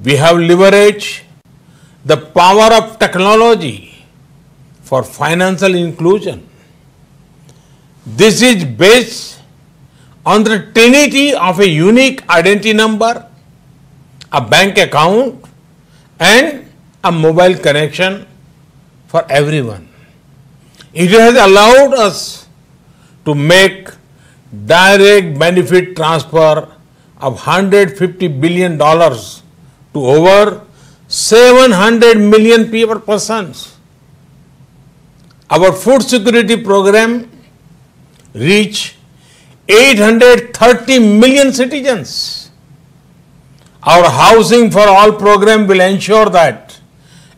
We have leveraged the power of technology for financial inclusion. This is based on the trinity of a unique identity number, a bank account, and a mobile connection for everyone. It has allowed us to make direct benefit transfer of $150 billion to over 700 million persons. Our food security program reached 830 million citizens. Our Housing for All program will ensure that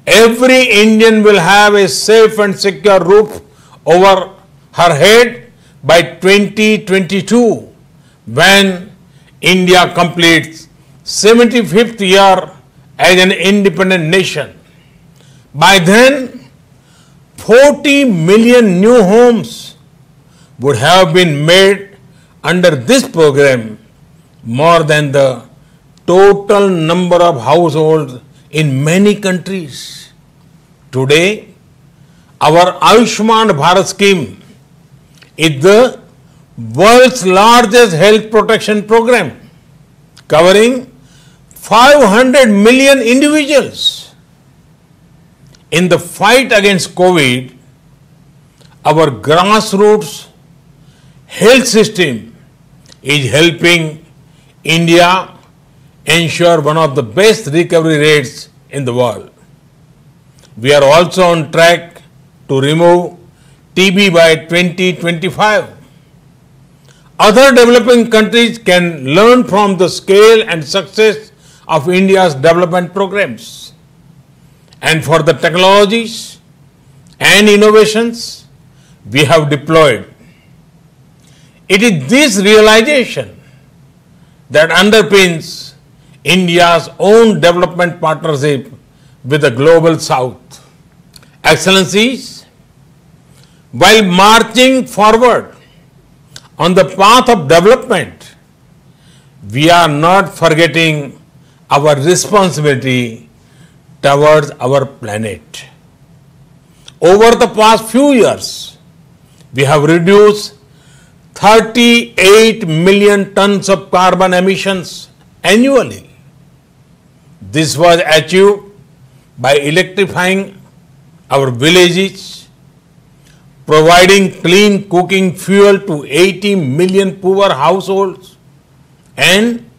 every Indian will have a safe and secure roof over her head by 2022, when India completes 75th year as an independent nation. By then, 40 million new homes would have been made under this program, more than the total number of households in many countries. Today, our Ayushman Bharat scheme is the world's largest health protection program, covering 500 million individuals. In the fight against COVID, our grassroots health system is helping India ensure one of the best recovery rates in the world. We are also on track to remove TB by 2025. Other developing countries can learn from the scale and success of India's development programs. And for the technologies and innovations we have deployed, it is this realization that underpins India's own development partnership with the global South. Excellencies, while marching forward on the path of development, we are not forgetting our responsibility towards our planet. Over the past few years, we have reduced 38 million tons of carbon emissions annually. This was achieved by electrifying our villages, providing clean cooking fuel to 80 million poor households, and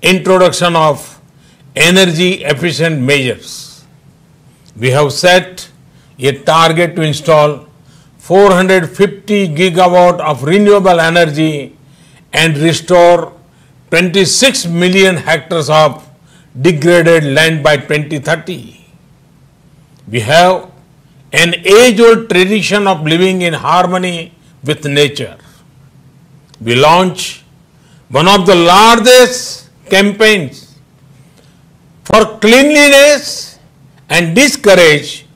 introduction of energy efficient measures. We have set a target to install 450 gigawatt of renewable energy and restore 26 million hectares of degraded land by 2030. We have an age-old tradition of living in harmony with nature. We launched one of the largest campaigns for cleanliness and discourage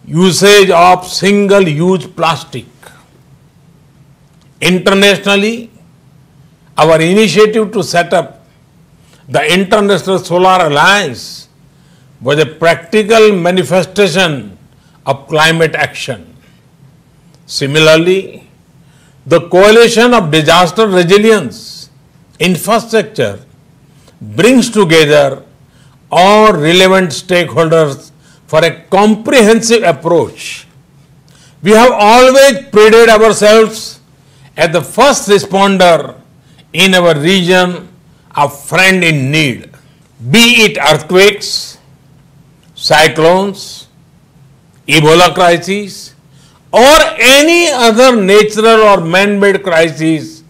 usage of single-use plastic. Internationally, our initiative to set up the International Solar Alliance was a practical manifestation of climate action. Similarly, the Coalition of Disaster Resilience Infrastructure brings together all relevant stakeholders for a comprehensive approach. We have always prided ourselves as the first responder in our region, a friend in need. Be it earthquakes, cyclones, Ebola crises, or any other natural or man-made crisis,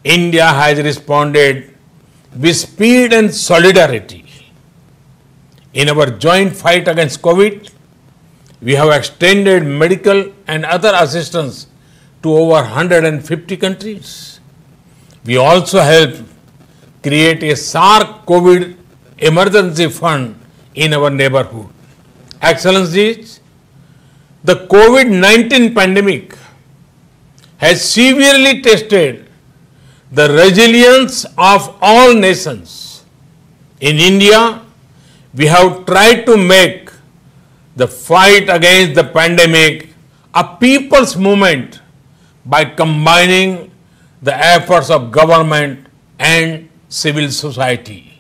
India has responded with speed and solidarity. In our joint fight against COVID, we have extended medical and other assistance to over 150 countries. We also helped create a SARC COVID emergency fund in our neighborhood. Excellencies, the COVID-19 pandemic has severely tested the resilience of all nations. In India, We have tried to make the fight against the pandemic a people's movement by combining the efforts of government and civil society.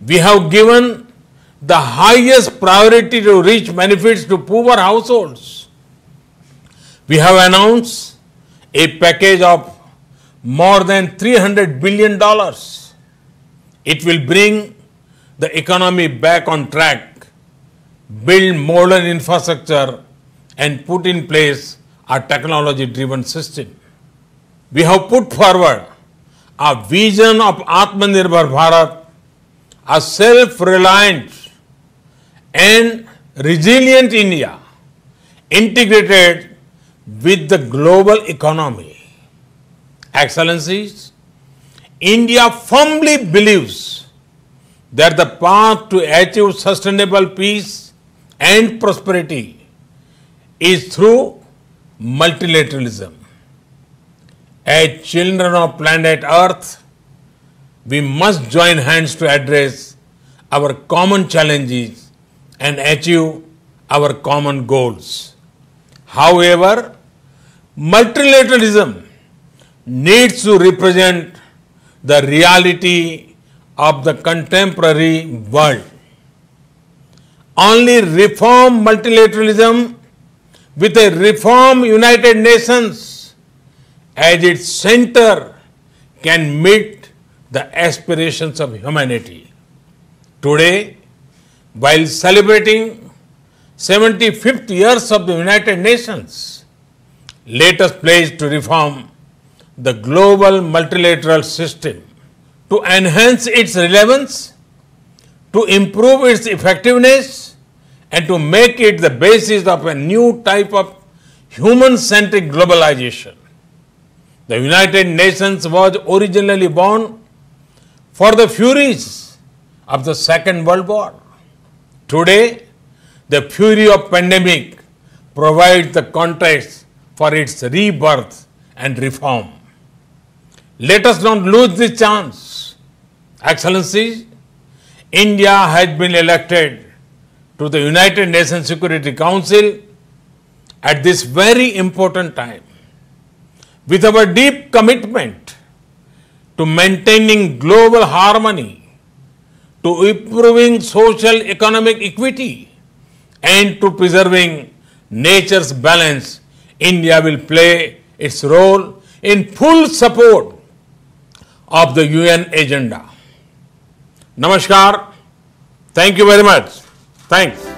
We have given the highest priority to reach benefits to poor households. We have announced a package of more than $300 billion. It will bring the economy back on track, build modern infrastructure, and put in place a technology-driven system. We have put forward a vision of Atmanirbhar Bharat, a self-reliant and resilient India integrated with the global economy. Excellencies, India firmly believes that the path to achieve sustainable peace and prosperity is through multilateralism. As children of planet Earth, we must join hands to address our common challenges and achieve our common goals. However, multilateralism needs to represent the reality of the contemporary world. Only reform multilateralism with a reform United Nations as its center can meet the aspirations of humanity. Today, while celebrating 75th years of the United Nations, let us pledge to reform the global multilateral system, to enhance its relevance, to improve its effectiveness, and to make it the basis of a new type of human-centric globalization. The United Nations was originally born for the furies of the Second World War. Today, the fury of pandemic provides the context for its rebirth and reform. Let us not lose this chance. Excellencies, India has been elected to the United Nations Security Council at this very important time. With our deep commitment to maintaining global harmony, to improving social economic equity, and to preserving nature's balance, India will play its role in full support of the UN agenda. Namaskar. Thank you very much. Thanks.